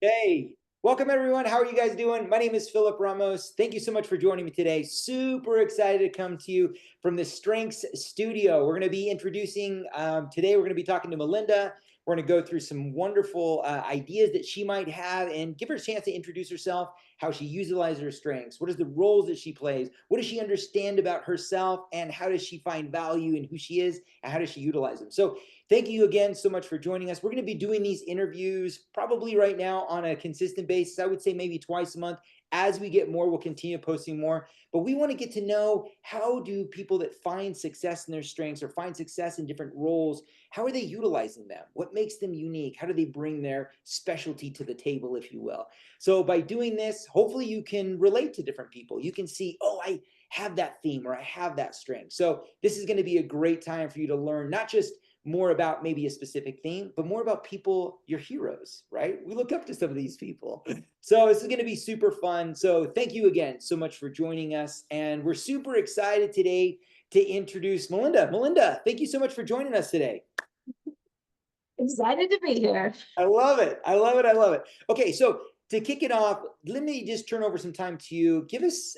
Hey, welcome everyone. How are you guys doing? My name is Philip Ramos. Thank you so much for joining me today. Super excited to come to you from the Strengths Studio. We're going to be introducing, today we're going to be talking to Melinda. We're going to go through some wonderful ideas that she might have and give her a chance to introduce herself, how she utilizes her strengths, what is the roles that she plays, what does she understand about herself, and how does she find value in who she is, and how does she utilize them. So thank you again so much for joining us. We're going to be doing these interviews probably right now on a consistent basis. I would say maybe twice a month. As we get more, we'll continue posting more. But we want to get to know, how do people that find success in their strengths or find success in different roles, how are they utilizing them? What makes them unique? How do they bring their specialty to the table, if you will? So by doing this, hopefully you can relate to different people. You can see, oh, I have that theme or I have that strength. So this is going to be a great time for you to learn not just more about maybe a specific theme, but more about people, your heroes, right? We look up to some of these people. So this is going to be super fun. So thank you again so much for joining us. And we're super excited today to introduce Melinda. Melinda, thank you so much for joining us today. Excited to be here. I love it. I love it. I love it. Okay, so to kick it off, let me just turn over some time to you. Give us,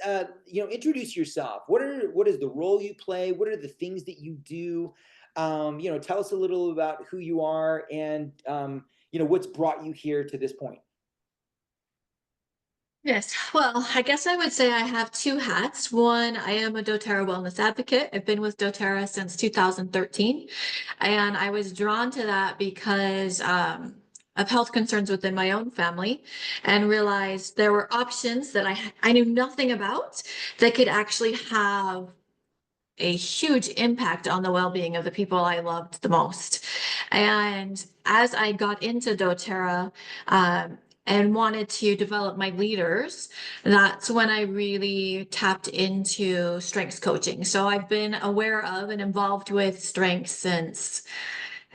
introduce yourself. What is the role you play? What are the things that you do? Tell us a little about who you are and what's brought you here to this point. Yes. Well, I guess I would say I have two hats. One, I am a doTERRA wellness advocate. I've been with doTERRA since 2013. And I was drawn to that because of health concerns within my own family and realized there were options that I knew nothing about that could actually have a huge impact on the well-being of the people I loved the most. And as I got into doTERRA, and wanted to develop my leaders, that's when I really tapped into strengths coaching. So I've been aware of and involved with strengths since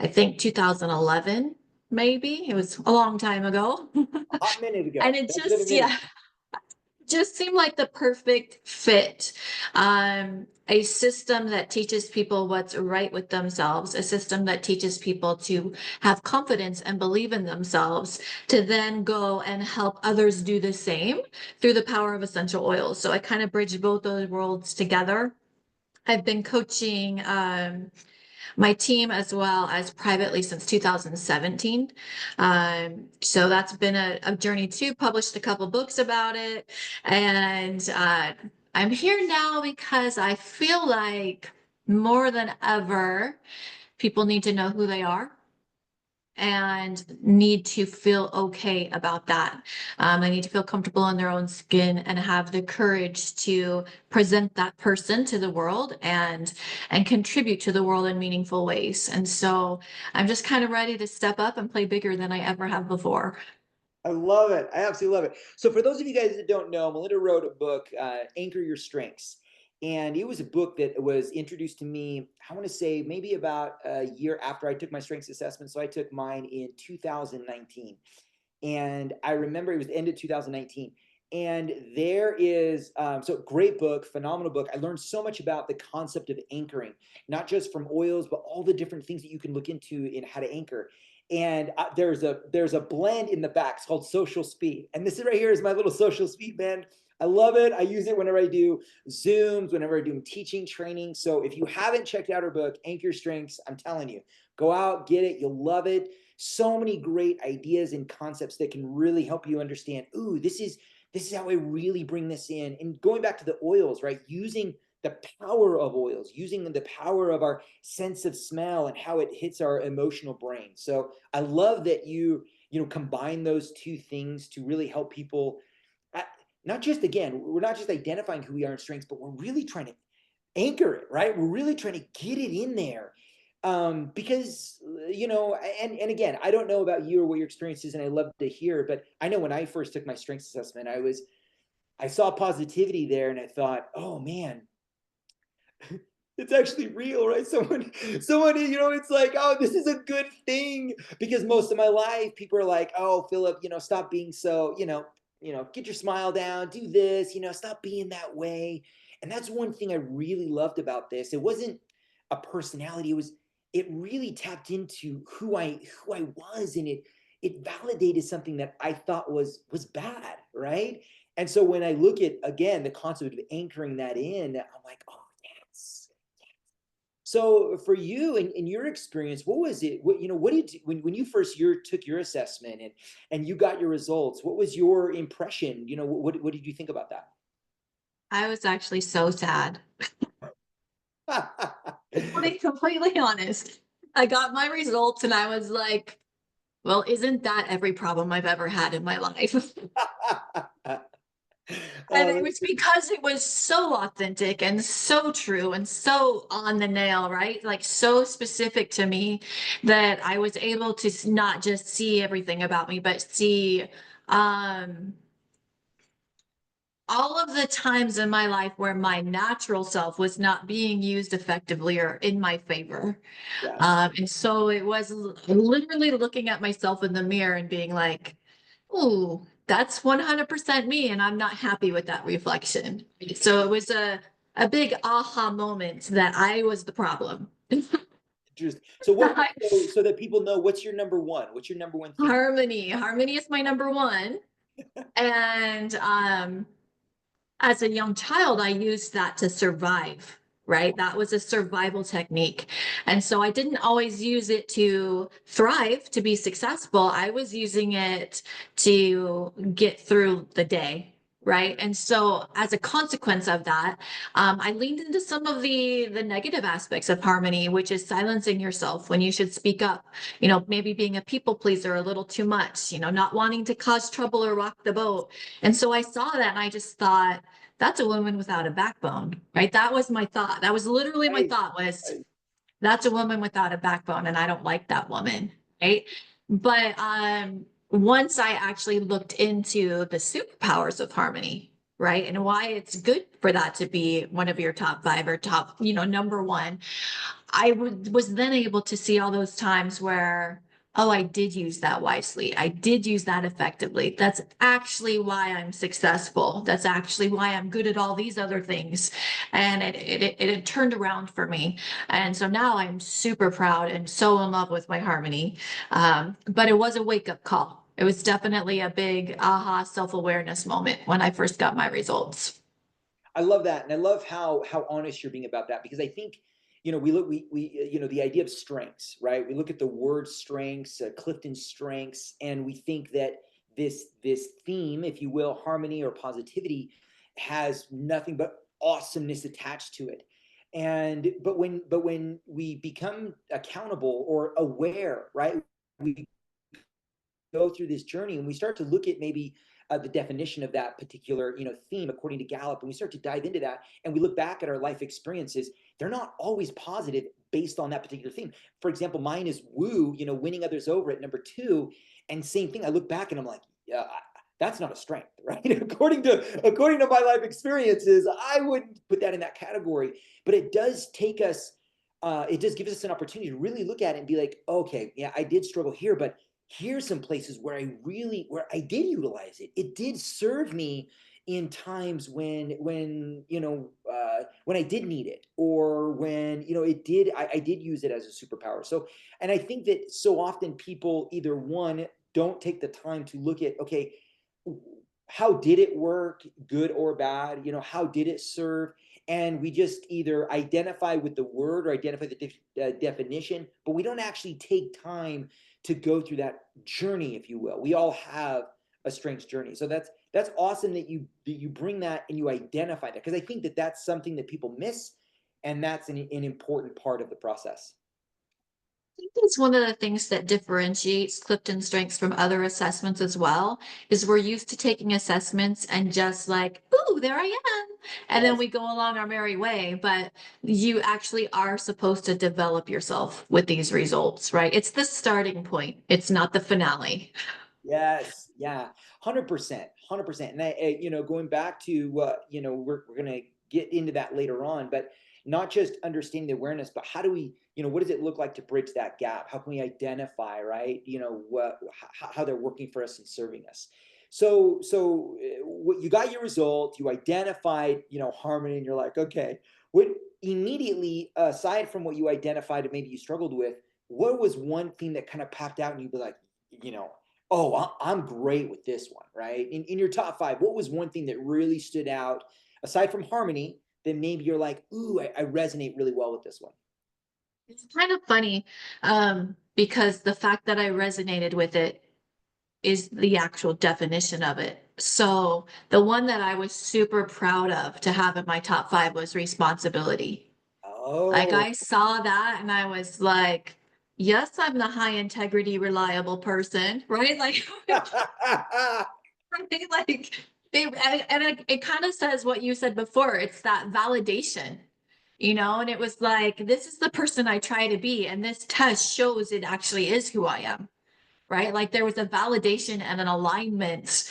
I think 2011, maybe. It was a long time ago. A hot minute And ago. it That's been a just, minute. yeah, just seemed like the perfect fit. A system that teaches people what's right with themselves, a system that teaches people to have confidence and believe in themselves, to then go and help others do the same through the power of essential oils. So I kind of bridged both those worlds together. I've been coaching my team as well as privately since 2017. So that's been a journey too. Published a couple books about it. And I'm here now because I feel like more than ever, people need to know who they are and need to feel okay about that. They need to feel comfortable in their own skin and have the courage to present that person to the world and contribute to the world in meaningful ways. And so I'm just kind of ready to step up and play bigger than I ever have before. I love it. I absolutely love it. So, for those of you guys that don't know, Melinda wrote a book, Anchor Your Strengths. And it was a book that was introduced to me, I want to say maybe about a year after I took my strengths assessment. So, I took mine in 2019. And I remember it was the end of 2019. And there is, so great book, phenomenal book. I learned so much about the concept of anchoring, not just from oils, but all the different things that you can look into in how to anchor. And there's a blend in the back. It's called Social Speed, and this is right here is my little Social Speed band. I love it. I use it whenever I do Zooms, whenever I do teaching training. So if you haven't checked out her book, Anchor Strengths, I'm telling you, go out, get it. You'll love it. So many great ideas and concepts that can really help you understand, ooh, this is how I really bring this in. And going back to the oils, right? Using the power of oils, using the power of our sense of smell and how it hits our emotional brain. So I love that you combine those two things to really help people. Not just, again, we're not just identifying who we are in strengths, but we're really trying to anchor it, right? We're really trying to get it in there. Because and again, I don't know about you or what your experience is, and I love to hear, but I know when I first took my strengths assessment, I saw positivity there and I thought, oh man, it's actually real, right? Someone, it's like, oh, this is a good thing. Because most of my life, people are like, oh, Philip, stop being so, get your smile down, do this, stop being that way. And that's one thing I really loved about this. It wasn't a personality. It really tapped into who I was, and it validated something that I thought was bad, right? And so when I look at, again, the concept of anchoring that in, I'm like, oh yes. So for you, in your experience, what was it? What did when you first took your assessment and you got your results? What was your impression? What did you think about I was actually so sad. that? To be completely honest, I got my results and I was like, well, isn't that every problem I've ever had in my life? And Oh, it was because it was so authentic and so true and so on the nail, right? Like so specific to me that I was able to not just see everything about me, but see um all of the times in my life where my natural self was not being used effectively or in my favor. yes. And so it was literally looking at myself in the mirror and being like, "Ooh, that's 100% me, and I'm not happy with that reflection." So it was a big aha moment that I was the problem. Interesting. So so that people know, what's your number one? What's your number one thing? Harmony is my number one. And as a young child, I used that to survive, right? That was a survival technique. And so I didn't always use it to thrive, to be successful. I was using it to get through the day. Right. And so as a consequence of that, I leaned into some of the negative aspects of harmony, which is silencing yourself when you should speak up, maybe being a people pleaser a little too much, not wanting to cause trouble or rock the boat. And so I saw that and I just thought, that's a woman without a backbone, right? That was my thought. That was literally my Right. thought was, Right. that's a woman without a backbone, and I don't like that woman, right? But once I actually looked into the superpowers of harmony, right, and why it's good for that to be one of your top five or top, number one, was then able to see all those times where, oh, I did use that wisely. I did use that effectively. That's actually why I'm successful. That's actually why I'm good at all these other things. And it had turned around for me. And so now I'm super proud and so in love with my harmony. But it was a wake up call. It was definitely a big aha self-awareness moment when I first got my results. I love that, and I love how honest you're being about that, because I think, the idea of strengths, right? We look at the word strengths, Clifton strengths, and we think that this theme, if you will, harmony or positivity, has nothing but awesomeness attached to it. And but when we become accountable or aware, right? We go through this journey and we start to look at maybe the definition of that particular theme according to Gallup, and we start to dive into that and we look back at our life experiences, they're not always positive based on that particular theme. For example, mine is woo, winning others over at number two, and same thing. I look back and I'm like, yeah, that's not a strength, right? according to my life experiences, I wouldn't put that in that category. But it does take us, it does give us an opportunity to really look at it and be like, okay, yeah, I did struggle here, but here's some places where I did utilize it. It did serve me in times when I did need it, or when I did use it as a superpower. So, and I think that so often people either one don't take the time to look at, okay, how did it work, good or bad? How did it serve? And we just either identify with the word or identify the definition, but we don't actually take time to go through that journey, if you will. We all have a strengths journey. So that's awesome that you bring that and you identify that, because I think that that's something that people miss, and that's an important part of the process. Think that's one of the things that differentiates Clifton Strengths from other assessments as well, is we're used to taking assessments and just like, ooh, there I am. And then Yes. we go along our merry way. But you actually are supposed to develop yourself with these results, right? It's the starting point. It's not the finale. Yes, yeah, 100%, 100%. And going back to, we're gonna get into that later on, but not just understanding the awareness, but how do we, what does it look like to bridge that gap? How can we identify, right? How they're working for us and serving us. So what you got your result, you identified, harmony, and you're like, okay, what immediately aside from what you identified and maybe you struggled with, what was one thing that kind of popped out and you'd be like, you know, Oh, I'm great with this one, right? In your top five, what was one thing that really stood out aside from harmony that maybe you're like, ooh, I resonate really well with this one? It's kind of funny, because the fact that I resonated with it is the actual definition of it. So the one that I was super proud of to have in my top five was responsibility. Like Oh, I saw that and I was like, yes, I'm the high integrity, reliable person, right? Like, right? Like it kind of says what you said before. It's that validation, and it was like, this is the person I try to be, and this test shows it actually is who I am, right? Like there was a validation and an alignment,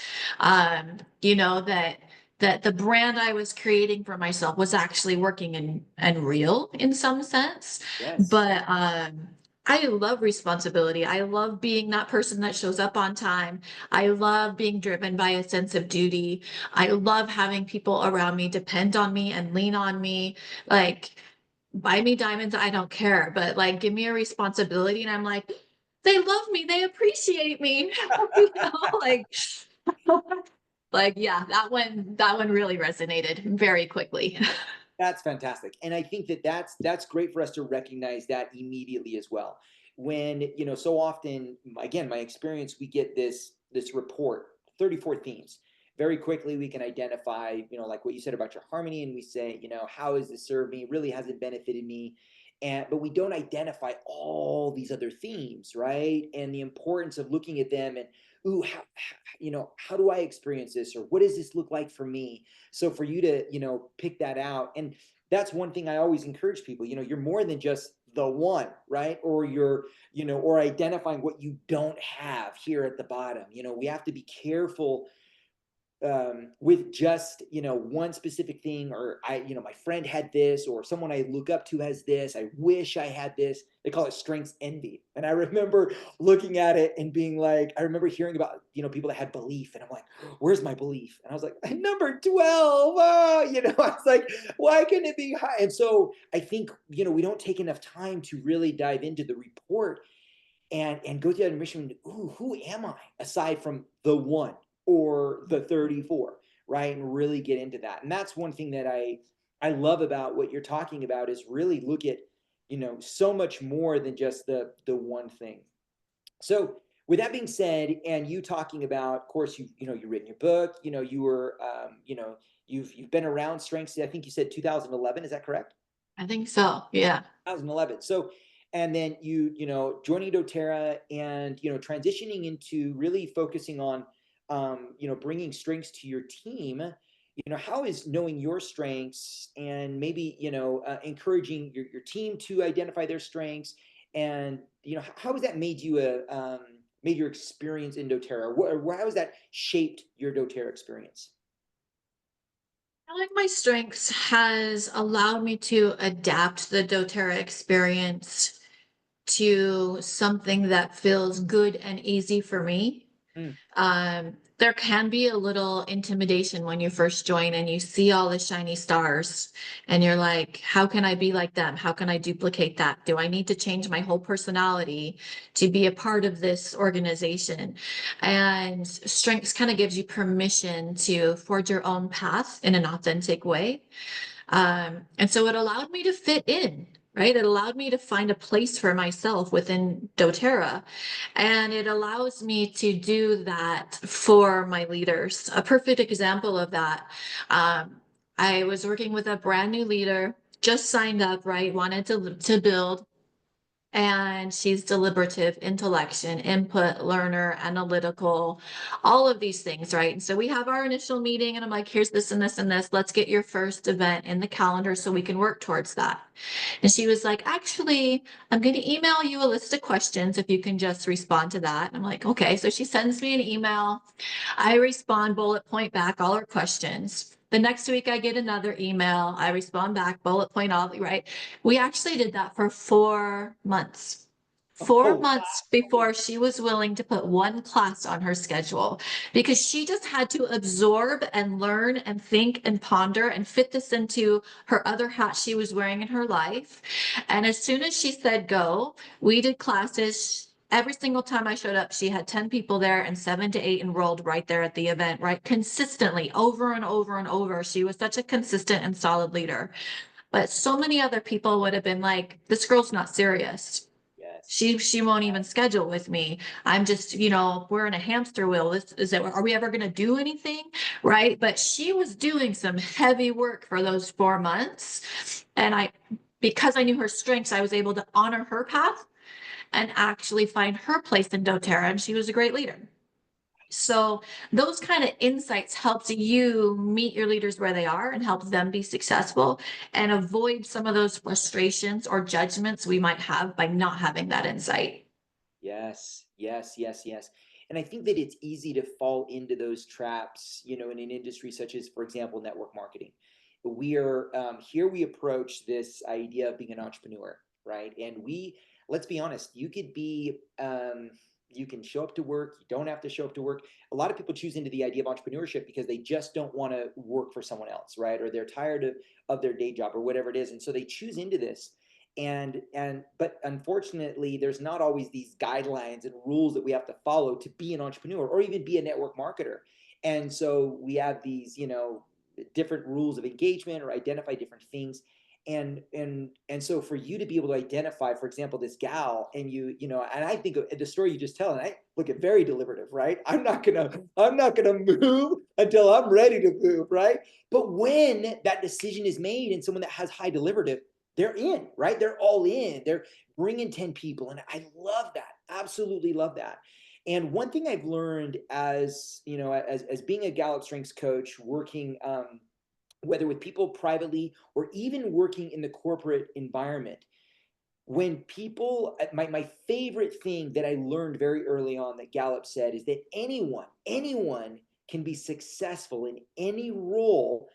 that the brand I was creating for myself was actually working and real in some sense. yes. But I love responsibility. I love being that person that shows up on time. I love being driven by a sense of duty. I love having people around me depend on me and lean on me. Like, buy me diamonds, I don't care, but like give me a responsibility and I'm like, they love me, they appreciate me. Like yeah, that one really resonated very quickly. That's fantastic. And I think that that's great for us to recognize that immediately as well. When, so often, again, my experience, we get this report, 34 themes. Very quickly we can identify, like what you said about your harmony, and we say, how has this served me? Really has it benefited me? And but we don't identify all these other themes, right? And the importance of looking at them and, ooh, how do I experience this? Or what does this look like for me? So for you to, pick that out, and that's one thing I always encourage people, you're more than just the one, right? Or you're, or identifying what you don't have here at the bottom. We have to be careful with just, one specific thing, or my friend had this, or someone I look up to has this, I wish I had this. They call it strengths envy. And I remember looking at it and being like, I remember hearing about, people that had belief, and I'm like, where's my belief? And I was like, number 12. Oh, I was like, why can it be high? And so I think, we don't take enough time to really dive into the report and go through that admission. Ooh, who am I aside from the one or the 34, right? And really get into that. And that's one thing that I love about what you're talking about, is really look at, so much more than just the one thing. So with that being said, and you talking about, of course, you've written your book, you were, you've been around strengths. I think you said 2011. Is that correct? I think so. Yeah. 2011. So, and then joining doTERRA, and, transitioning into really focusing on, bringing strengths to your team. How is knowing your strengths and maybe, encouraging your team to identify their strengths, and, how has that made you made your experience in doTERRA? How has that shaped your doTERRA experience? I like my strengths has allowed me to adapt the doTERRA experience to something that feels good and easy for me. Mm. There can be a little intimidation when you first join and you see all the shiny stars and you're like, how can I be like them? How can I duplicate that? Do I need to change my whole personality to be a part of this organization? And strengths kind of gives you permission to forge your own path in an authentic way. And so it allowed me to fit in, right? It allowed me to find a place for myself within doTERRA. And it allows me to do that for my leaders. A perfect example of that. I was working with a brand new leader, just signed up, right? Wanted to build. And she's deliberative, intellection, input, learner, analytical, all of these things, right? And so we have our initial meeting, and I'm like, here's this and this and this. Let's get your first event in the calendar so we can work towards that. And she was like, actually, I'm going to email you a list of questions if you can just respond to that. And I'm like, okay. So she sends me an email. I respond, bullet point back all her questions. The next week, I get another email. I respond back, bullet point all, right? We actually did that for 4 months. Four Oh, months before she was willing to put one class on her schedule because she just had to absorb and learn and think and ponder and fit this into her other hat she was wearing in her life. And as soon as she said go, we did classes. Every single time I showed up, she had 10 people there and 7 to 8 enrolled right there at the event, right? Consistently, over and over and over. She was such a consistent and solid leader. But so many other people would have been like, this girl's not serious. Yes. She won't even schedule with me. I'm just, we're in a hamster wheel. This is it. Are we ever going to do anything? Right. But she was doing some heavy work for those 4 months. And because I knew her strengths, I was able to honor her path and actually find her place in doTERRA. And she was a great leader. So those kind of insights helps you meet your leaders where they are and helps them be successful and avoid some of those frustrations or judgments we might have by not having that insight. Yes, yes, yes, yes. And I think that it's easy to fall into those traps, in an industry such as, for example, network marketing. We are here, we approach this idea of being an entrepreneur, right? And let's be honest, you can show up to work, you don't have to show up to work. A lot of people choose into the idea of entrepreneurship because they just don't want to work for someone else, right? Or they're tired of their day job or whatever it is. And so they choose into this but unfortunately there's not always these guidelines and rules that we have to follow to be an entrepreneur or even be a network marketer. And so we have these different rules of engagement or identify different things. And so for you to be able to identify, for example, this gal, and and I think of the story you just tell, and I look at very deliberative, right? I'm not gonna move until I'm ready to move, right? But when that decision is made and someone that has high deliberative, they're in, right? They're all in. They're bringing 10 people. And I love that. Absolutely love that. And one thing I've learned as being a Gallup Strengths coach, working whether with people privately or even working in the corporate environment, when people, my favorite thing that I learned very early on that Gallup said is that anyone can be successful in any role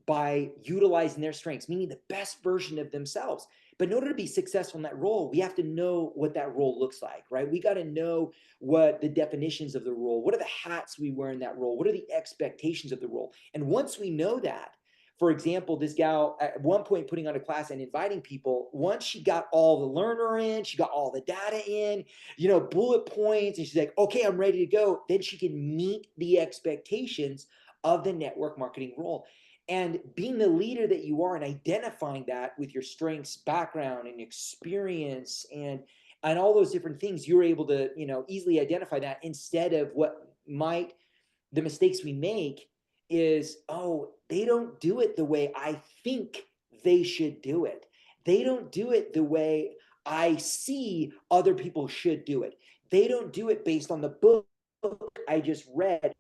by utilizing their strengths, meaning the best version of themselves. But in order to be successful in that role, we have to know what that role looks like, right? We got to know what the definitions of the role, what are the hats we wear in that role, what are the expectations of the role. And once we know that, for example, this gal at one point putting on a class and inviting people, once she got all the learner in, she got all the data in, bullet points, and she's like, okay, I'm ready to go. Then she can meet the expectations of the network marketing role. And being the leader that you are and identifying that with your strengths, background, and experience, and all those different things, you're able to, easily identify that instead of the mistakes we make is, oh, they don't do it the way I think they should do it. They don't do it the way I see other people should do it. They don't do it based on the book I just read.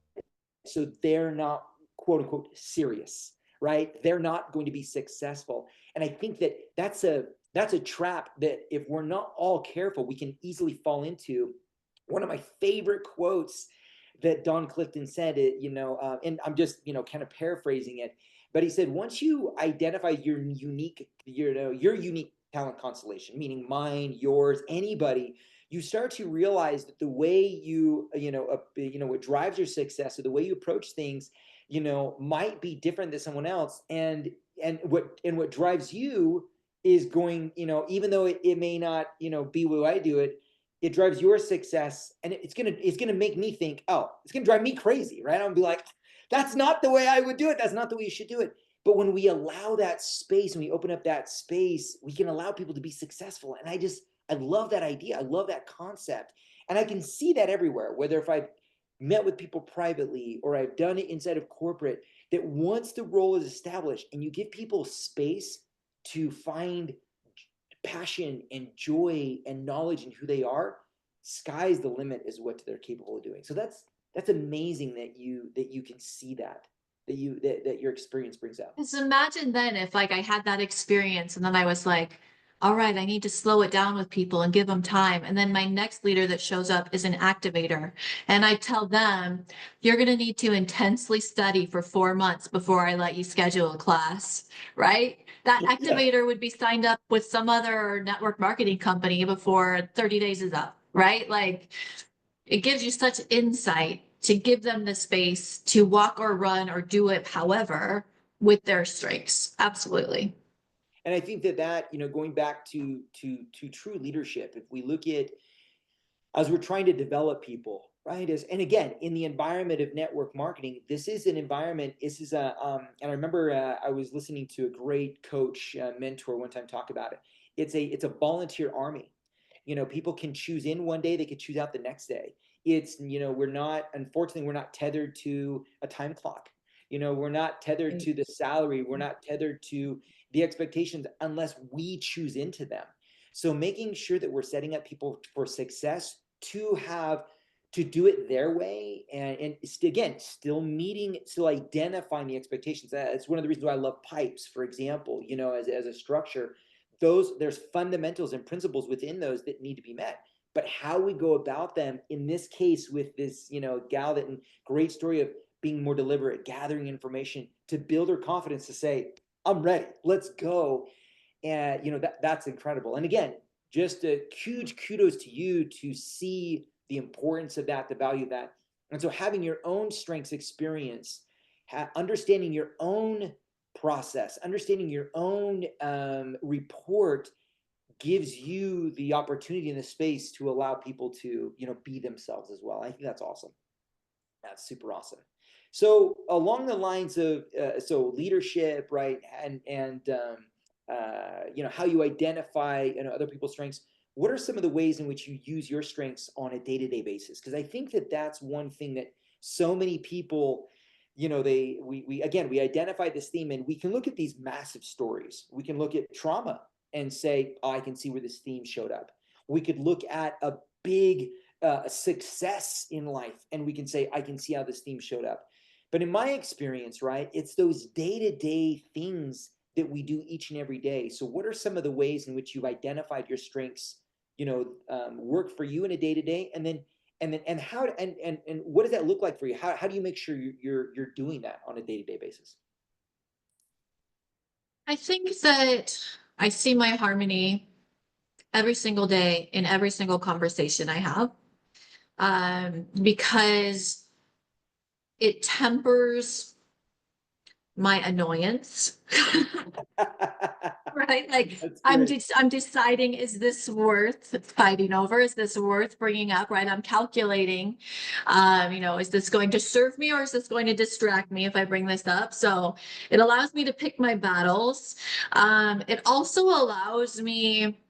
So they're not, quote unquote, serious, right? They're not going to be successful. And I think that that's a trap that if we're not all careful, we can easily fall into. One of my favorite quotes that Don Clifton said, and I'm just, kind of paraphrasing it, but he said, once you identify your unique talent constellation, meaning mine, yours, anybody, you start to realize that the way what drives your success or the way you approach things, might be different than someone else. And what drives you is going, even though it may not, be the way I do it, it drives your success, and it's gonna make me think, oh, it's gonna drive me crazy, right? I'm gonna be like, that's not the way I would do it. That's not the way you should do it. But when we allow that space and we open up that space, we can allow people to be successful. And I love that idea. I love that concept. And I can see that everywhere, whether if I've met with people privately or I've done it inside of corporate, that once the role is established and you give people space to find passion and joy and knowledge in who they are, sky's the limit is what they're capable of doing. So that's amazing that you can see that your experience brings out. So imagine then if like I had that experience and then I was like, all right, I need to slow it down with people and give them time. And then my next leader that shows up is an activator. And I tell them, you're going to need to intensely study for 4 months before I let you schedule a class, right? That Yeah. activator would be signed up with some other network marketing company before 30 days is up, right? Like it gives you such insight to give them the space to walk or run or do it however with their strengths. Absolutely. And I think that going back to true leadership, if we look at as we're trying to develop people, right? And again, in the environment of network marketing, this is an environment. This is and I remember I was listening to a great coach mentor one time talk about it. It's a volunteer army. People can choose in one day, they could choose out the next day. We're not, unfortunately, we're not tethered to a time clock. We're not tethered to the salary. We're not tethered to the expectations unless we choose into them. So making sure that we're setting up people for success to do it their way, and again, still identifying the expectations. That's one of the reasons why I love pipes, for example, as a structure. There's fundamentals and principles within those that need to be met, but how we go about them, in this case with this gal, that great story of being more deliberate, gathering information to build her confidence to say, I'm ready, let's go. And that's incredible. And again, just a huge kudos to you to see the importance of that, the value of that. And so having your own strengths experience, understanding your own process, understanding your own report, gives you the opportunity and the space to allow people to be themselves as well. I think that's awesome. That's super awesome. So along the lines of leadership, right, and how you identify other people's strengths. What are some of the ways in which you use your strengths on a day-to-day basis? Because I think that that's one thing that so many people, we identify this theme, and we can look at these massive stories. We can look at trauma and say, oh, I can see where this theme showed up. We could look at a big success in life, and we can say, I can see how this theme showed up. But in my experience, right, it's those day-to-day things that we do each and every day. So what are some of the ways in which you've identified your strengths, work for you in a day-to-day, and how and what does that look like for you? How do you make sure you're doing that on a day-to-day basis? I think that I see my harmony every single day in every single conversation I have, because it tempers my annoyance. Right? Like That's great. I'm deciding, is this worth fighting over? Is this worth bringing up? Right? I'm calculating, is this going to serve me or is this going to distract me if I bring this up? So it allows me to pick my battles. It also allows me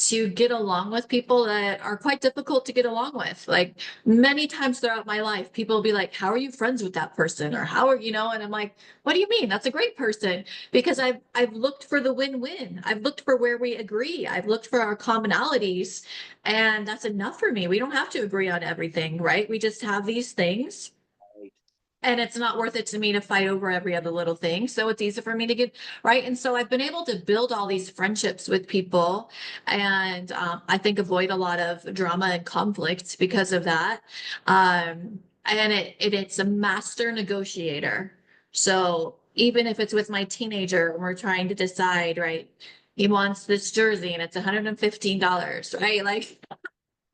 to get along with people that are quite difficult to get along with. Like many times throughout my life, people will be like, how are you friends with that person? Or how are, and I'm like, what do you mean? That's a great person. Because I've looked for the win-win. I've looked for where we agree. I've looked for our commonalities. And that's enough for me. We don't have to agree on everything, right? We just have these things. And it's not worth it to me to fight over every other little thing. So it's easy for me to get right. And so I've been able to build all these friendships with people, and I think avoid a lot of drama and conflict because of that. And it's a master negotiator. So even if it's with my teenager and we're trying to decide, right, he wants this jersey and it's $115, right? Like,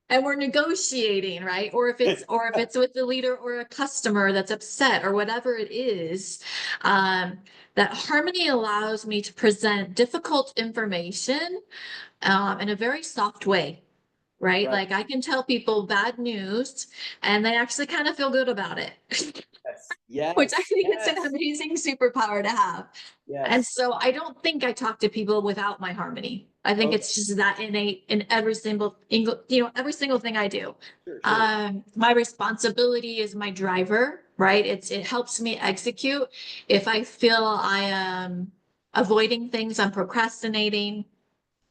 and we're negotiating, right? Or if it's with the leader or a customer that's upset or whatever it is, that harmony allows me to present difficult information in a very soft way, right? Right. Like I can tell people bad news and they actually kind of feel good about it. Yes. Which I Yes. think it's an Yes. amazing superpower to have. And Yes. so I don't think I talk to people without my harmony. I think Okay. it's just that innate in every single thing I do. Sure. Sure. My responsibility is my driver, right? It helps me execute. If I feel I am avoiding things, I'm procrastinating,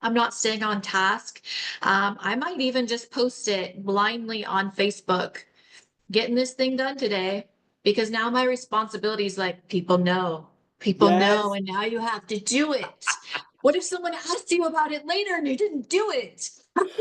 I'm not staying on task. I might even just post it blindly on Facebook, getting this thing done today, because now my responsibility is like people know, Yes. and now you have to do it. What if someone asked you about it later and you didn't do it?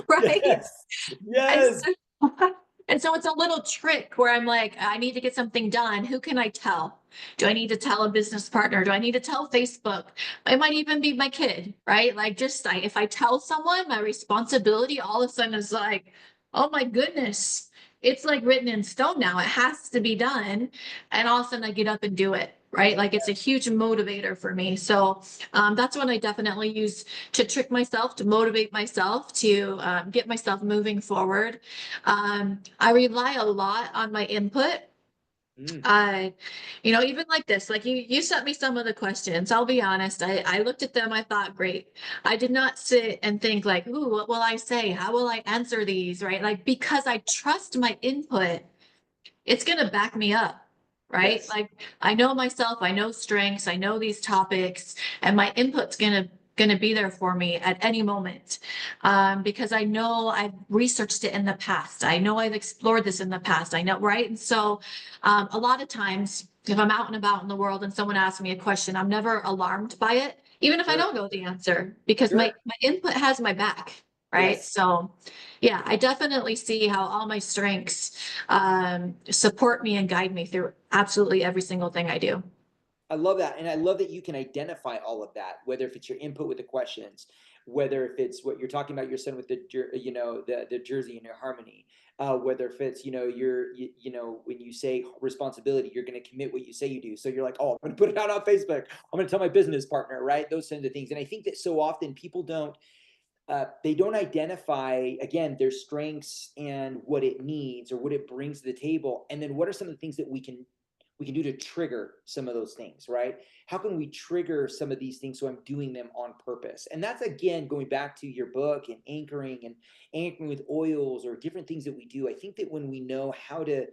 Right? Yes. And Yes. so, and so it's a little trick where I'm like, I need to get something done. Who can I tell? Do I need to tell a business partner? Do I need to tell Facebook? It might even be my kid, right? Like if I tell someone, my responsibility all of a sudden is like, oh my goodness, it's like written in stone now. It has to be done. And all of a sudden I get up and do it. Right. Like it's a huge motivator for me. So that's what I definitely use to trick myself, to motivate myself, to get myself moving forward. I rely a lot on my input. Mm. I, even like this, like you sent me some of the questions. I'll be honest. I looked at them. I thought, great. I did not sit and think like, ooh, what will I say? How will I answer these? Right. Like, because I trust my input, it's going to back me up. Right. Yes. Like I know myself, I know strengths, I know these topics, and my input's going to be there for me at any moment, because I know I've researched it in the past. I know I've explored this in the past. I know, right? And so, a lot of times, if I'm out and about in the world and someone asks me a question, I'm never alarmed by it, even if I Sure. don't know the answer, because my Sure. my input has my back. Right. Yes. So, yeah, I definitely see how all my strengths support me and guide me through absolutely every single thing I do. I love that. And I love that you can identify all of that, whether if it's your input with the questions, whether if it's what you're talking about your son with the, the Jersey and your harmony, whether if it's, when you say responsibility, you're going to commit what you say you do. So you're like, oh, I'm going to put it out on Facebook. I'm going to tell my business partner, right? Those kinds of things. And I think that so often people they don't identify again their strengths and what it needs or what it brings to the table, and then what are some of the things that we can do to trigger some of those things, right? How can we trigger some of these things so I'm doing them on purpose? And that's again going back to your book and anchoring with oils or different things that we do. I think that when we know how to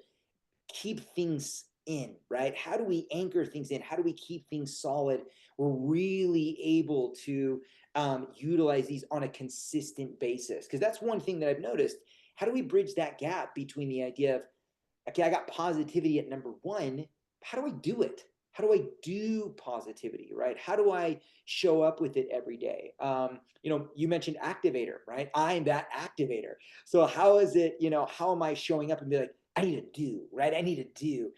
keep things in, right? How do we anchor things in? How do we keep things solid? We're really able to utilize these on a consistent basis. Because that's one thing that I've noticed. How do we bridge that gap between the idea of, okay, I got positivity at number one. How do I do it? How do I do positivity, right? How do I show up with it every day? You mentioned activator, right? I'm that activator. So how is it, how am I showing up and be like, I need to do, right? I need to do.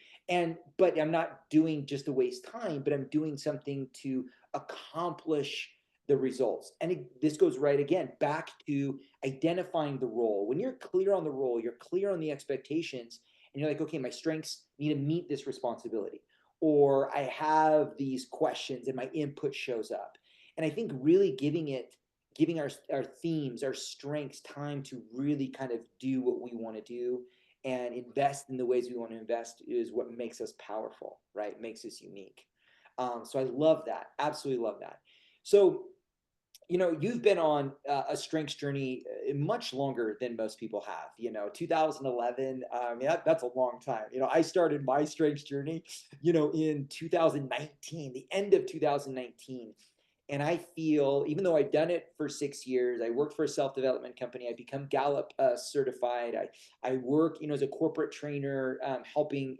But I'm not doing just to waste time, but I'm doing something to accomplish the results. And this goes right again back to identifying the role. When you're clear on the role, you're clear on the expectations, and you're like, okay, my strengths need to meet this responsibility, or I have these questions and my input shows up. And I think really giving our themes, our strengths time to really kind of do what we want to do and invest in the ways we want to invest is what makes us powerful, right? Makes us unique. So I love that. Absolutely love that. So you've been on a strengths journey much longer than most people have. 2011. That's a long time. I started my strengths journey, in 2019, the end of 2019. And I feel, even though I've done it for 6 years, I worked for a self-development company. I become Gallup certified. I work, as a corporate trainer, helping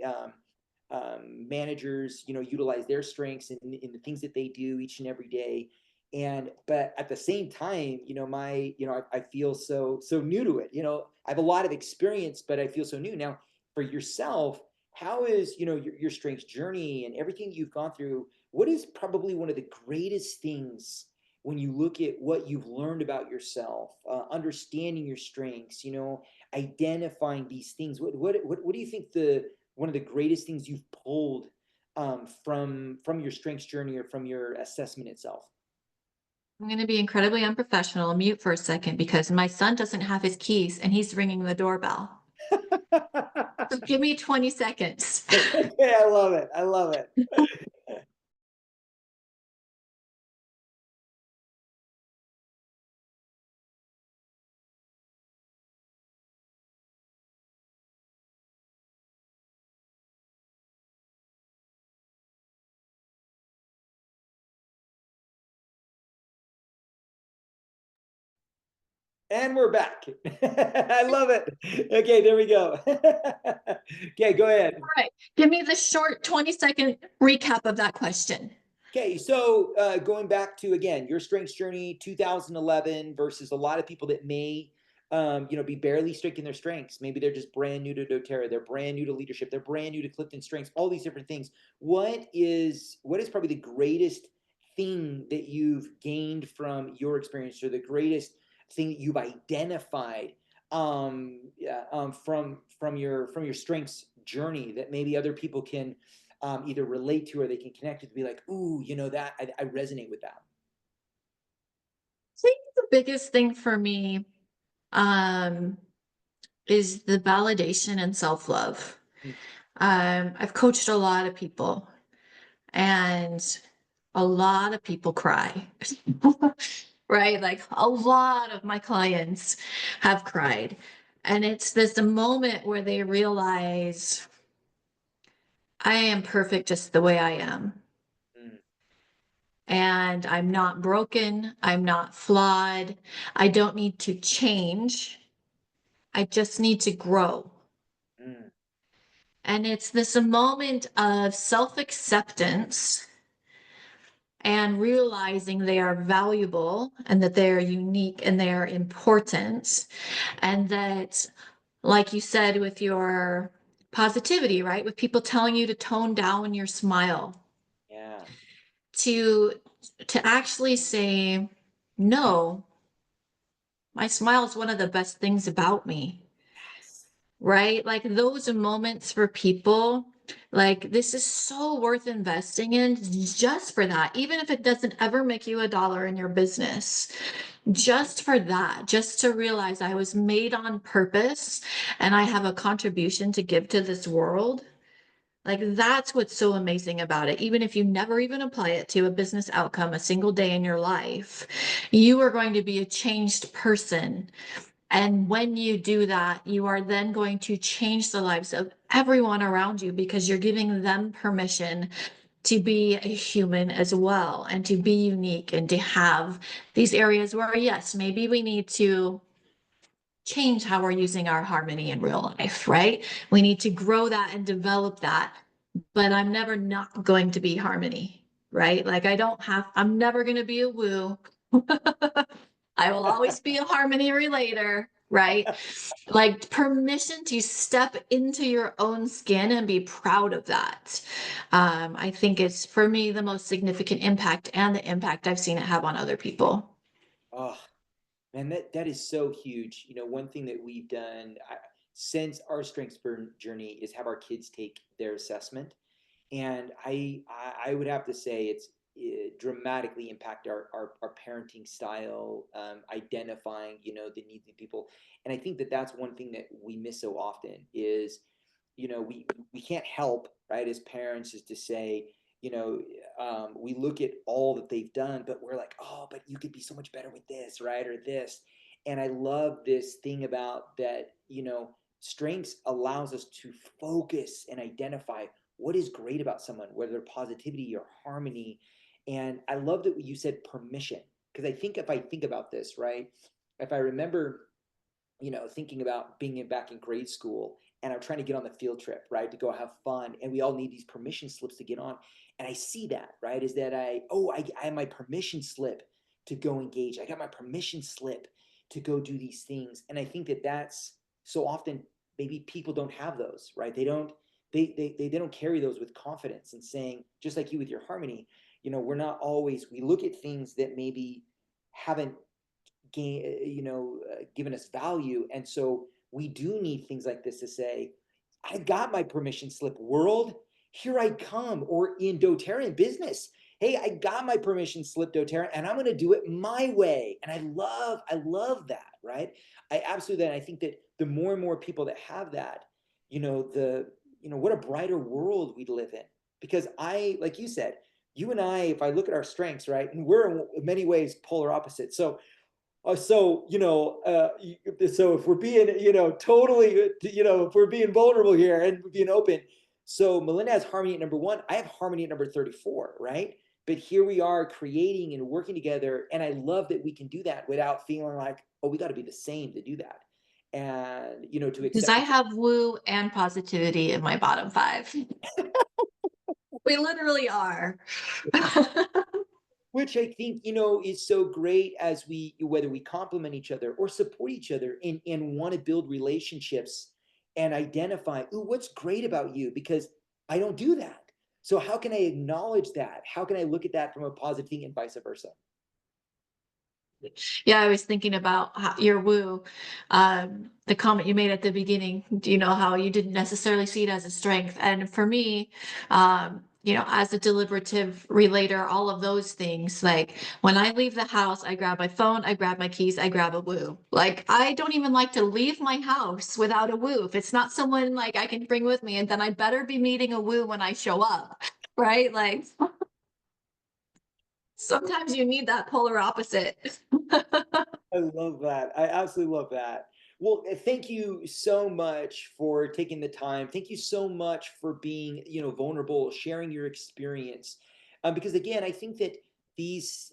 managers, utilize their strengths in the things that they do each and every day. But at the same time, I feel so new to it. I have a lot of experience, but I feel so new. Now, for yourself, how is, your strengths journey and everything you've gone through? What is probably one of the greatest things when you look at what you've learned about yourself, understanding your strengths, identifying these things? What do you think one of the greatest things you've pulled from your strengths journey or from your assessment itself? I'm going to be incredibly unprofessional and mute for a second because my son doesn't have his keys and he's ringing the doorbell. So give me 20 seconds. Okay, I love it. I love it. And we're back. I love it. Okay, there we go. Okay, go ahead. All right. Give me the short 20-second recap of that question. Okay, so going back to again your strengths journey, 2011 versus a lot of people that may, be barely strength in their strengths. Maybe they're just brand new to DoTerra, they're brand new to leadership, they're brand new to Clifton strengths. All these different things. What is probably the greatest thing that you've gained from your experience, or the greatest thing that you've identified yeah, from your strengths journey that maybe other people can either relate to or they can connect with, be like, ooh, that I resonate with that. I think the biggest thing for me um, is the validation and self-love. Mm, I've coached a lot of people, and a lot of people cry, right? Like a lot of my clients have cried. And it's this moment where they realize I am perfect just the way I am. mm, And I'm not broken. I'm not flawed. I don't need to change. I just need to grow. mm, And it's this moment of self acceptance and realizing they are valuable and that they are unique and they are important. And that, like you said, with your positivity, right? With people telling you to tone down your smile, yeah. to actually say, no, my smile is one of the best things about me. Yes. Right? Like those moments for people, like this is so worth investing in just for that, even if it doesn't ever make you a dollar in your business, just for that, just to realize I was made on purpose and I have a contribution to give to this world. Like that's what's so amazing about it. Even if you never even apply it to a business outcome a single day in your life, you are going to be a changed person, and when you do that, you are then going to change the lives of everyone around you because you're giving them permission to be a human as well and to be unique and to have these areas where, yes, maybe we need to change how we're using our harmony in real life, right? We need to grow that and develop that. But I'm never not going to be harmony, right? Like I'm never going to be a woo. I will always be a harmony relator, right? Like permission to step into your own skin and be proud of that. I think it's for me the most significant impact and the impact I've seen it have on other people. Oh, man, that is so huge. One thing that we've done since our strengths burn journey is have our kids take their assessment, and I would have to say it dramatically impact our parenting style, identifying the needs of people, and I think that that's one thing that we miss so often is we can't help, right, as parents, is to say, we look at all that they've done, but we're like, oh, but you could be so much better with this, right, or this. And I love this thing about that, strengths allows us to focus and identify what is great about someone, whether positivity or harmony. And I love that you said permission, because I think if I think about this, right, if I remember thinking about being back in grade school, and I'm trying to get on the field trip, right, to go have fun, and we all need these permission slips to get on. And I see that, right, is that I have my permission slip to go engage. I got my permission slip to go do these things. And I think that that's so often maybe people don't have those, right? They don't carry those with confidence, and saying, just like you with your harmony, we're not always, we look at things that maybe haven't given us value. And so we do need things like this to say, I got my permission slip, world, here I come. Or in doTERRA business, hey, I got my permission slip, doTERRA, and I'm going to do it my way. And I love that, right? I absolutely, and I think that the more and more people that have that, what a brighter world we'd live in. Because like you said, you and I, if I look at our strengths, right, and we're in many ways polar opposites. So if we're being, totally, if we're being vulnerable here and being open, so Melinda has harmony at number one. I have harmony at number 34, right? But here we are creating and working together. And I love that we can do that without feeling like, oh, we got to be the same to do that. And, to Because accept I each have woo and positivity in my bottom five. We literally are. which I think, is so great as whether we complement each other or support each other and want to build relationships and identify, ooh, what's great about you? Because I don't do that. So how can I acknowledge that? How can I look at that from a positive thing and vice versa? Yeah, I was thinking about your woo, the comment you made at the beginning. Do you know how you didn't necessarily see it as a strength? And for me, as a deliberative relator, all of those things, like when I leave the house, I grab my phone, I grab my keys, I grab a woo. Like I don't even like to leave my house without a woo. If it's not someone like I can bring with me, and then I better be meeting a woo when I show up, right? Like sometimes you need that polar opposite. I love that. I absolutely love that. Well, thank you so much for taking the time. Thank you so much for being, vulnerable, sharing your experience. Because again, I think that these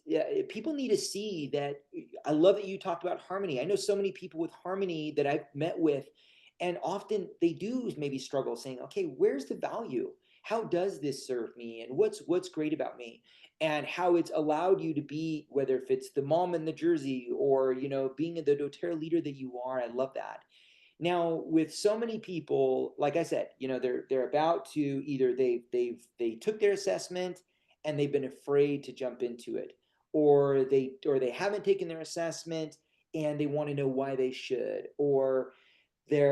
people need to see that. I love that you talked about harmony. I know so many people with harmony that I've met with, and often they do maybe struggle saying, "Okay, where's the value? How does this serve me? And what's great about me?" And how it's allowed you to be, whether if it's the mom in the jersey or being the doTERRA leader that you are. I love that. Now with so many people, like I said, they're about to either they took their assessment and they've been afraid to jump into it, or they haven't taken their assessment and they want to know why they should, or they've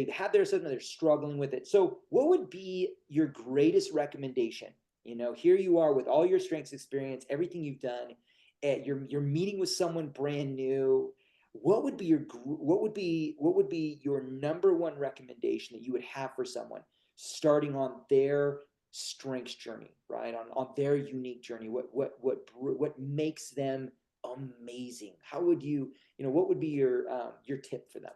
had their assessment, they're struggling with it. So what would be your greatest recommendation? Here you are with all your strengths experience, everything you've done, and you're meeting with someone brand new. What would be your number one recommendation that you would have for someone starting on their strengths journey, right? On their unique journey. What makes them amazing? How would what would be your tip for them?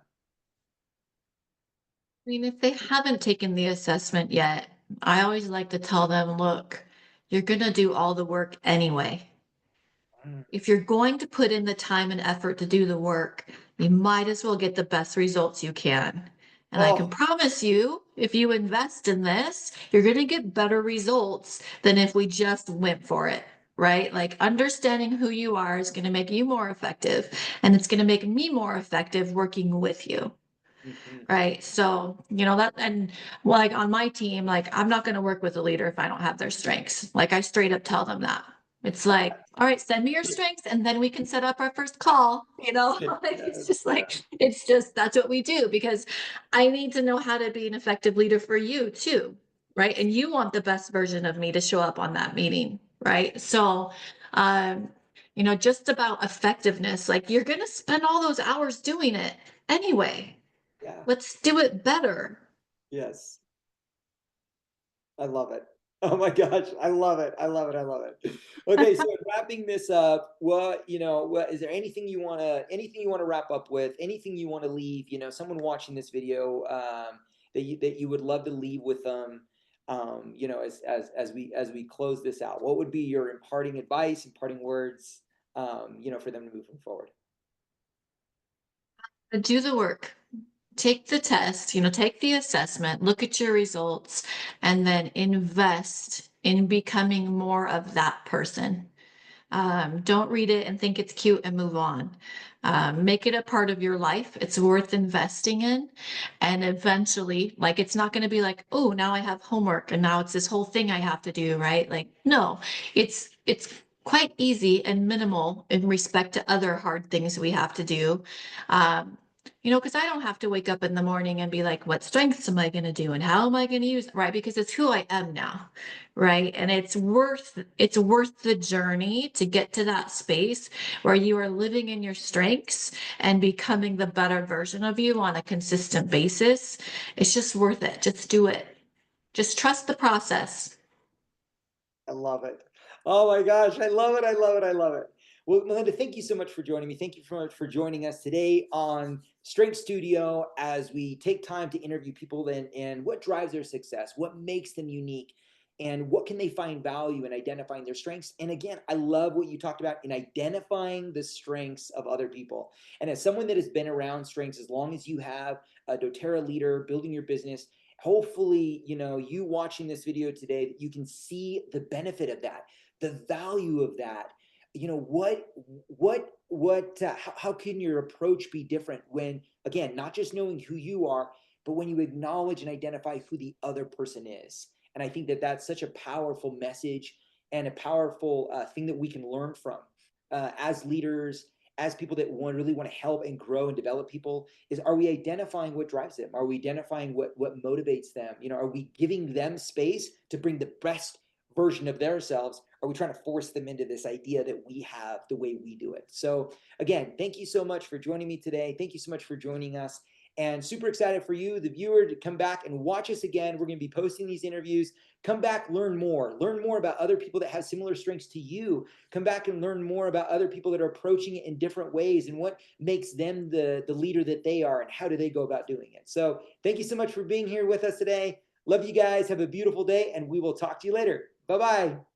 I mean, if they haven't taken the assessment yet, I always like to tell them, look, you're going to do all the work anyway. Mm. If you're going to put in the time and effort to do the work, you might as well get the best results you can. And I can Oh, promise you, if you invest in this, you're going to get better results than if we just went for it, right? Like understanding who you are is going to make you more effective, and it's going to make me more effective working with you. mhm. Right. So, that, and like on my team, like I'm not going to work with a leader if I don't have their strengths. Like I straight up tell them that. It's like, all right, send me your strengths and then we can set up our first call. Like, it's Yes, just yes, like, it's just, that's what we do because I need to know how to be an effective leader for you too. Right. And you want the best version of me to show up on that meeting. Right. So, um, just about effectiveness, like you're going to spend all those hours doing it anyway. yeah, Let's do it better. yes. I love it. Oh my gosh, I love it. I love it. I love it. Okay, so wrapping this up, what is there anything you want to wrap up with? Anything you want to leave, someone watching this video that you would love to leave with them as we close this out. What would be your imparting advice, imparting words for them to move forward? Do the work. Take the test, take the assessment, look at your results, and then invest in becoming more of that person. Don't read it and think it's cute and move on. Make it a part of your life. It's worth investing in. And eventually, like, it's not going to be like, oh, now I have homework and now it's this whole thing I have to do, right? Like, no, it's quite easy and minimal in respect to other hard things we have to do. Um, because I don't have to wake up in the morning and be like, what strengths am I going to do and how am I going to use it, right? Because it's who I am now, right? And it's worth the journey to get to that space where you are living in your strengths and becoming the better version of you on a consistent basis. It's just worth it. Just do it. Just trust the process. I love it. Oh my gosh, I love it. I love it. I love it. Well, Melinda, thank you so much for joining me. Thank you so much for joining us today on Strength Studio as we take time to interview people and what drives their success, what makes them unique, and what can they find value in identifying their strengths. And again, I love what you talked about in identifying the strengths of other people. And as someone that has been around strengths as long as you have, a doTERRA leader, building your business, hopefully you watching this video today, that you can see the benefit of that, the value of that. How can your approach be different when, again, not just knowing who you are, but when you acknowledge and identify who the other person is. And I think that that's such a powerful message and a powerful thing that we can learn from. as leaders, as people that really want to help and grow and develop people, is, are we identifying what drives them? Are we identifying what motivates them? You know, are we giving them space to bring the best version of themselves? Are we trying to force them into this idea that we have the way we do it? So again, thank you so much for joining me today. Thank you so much for joining us. And super excited for you, the viewer, to come back and watch us again. We're going to be posting these interviews. Come back, learn more about other people that have similar strengths to you. Come back and learn more about other people that are approaching it in different ways and what makes them the leader that they are and how do they go about doing it. So thank you so much for being here with us today. Love you guys. Have a beautiful day, and we will talk to you later. Bye-bye.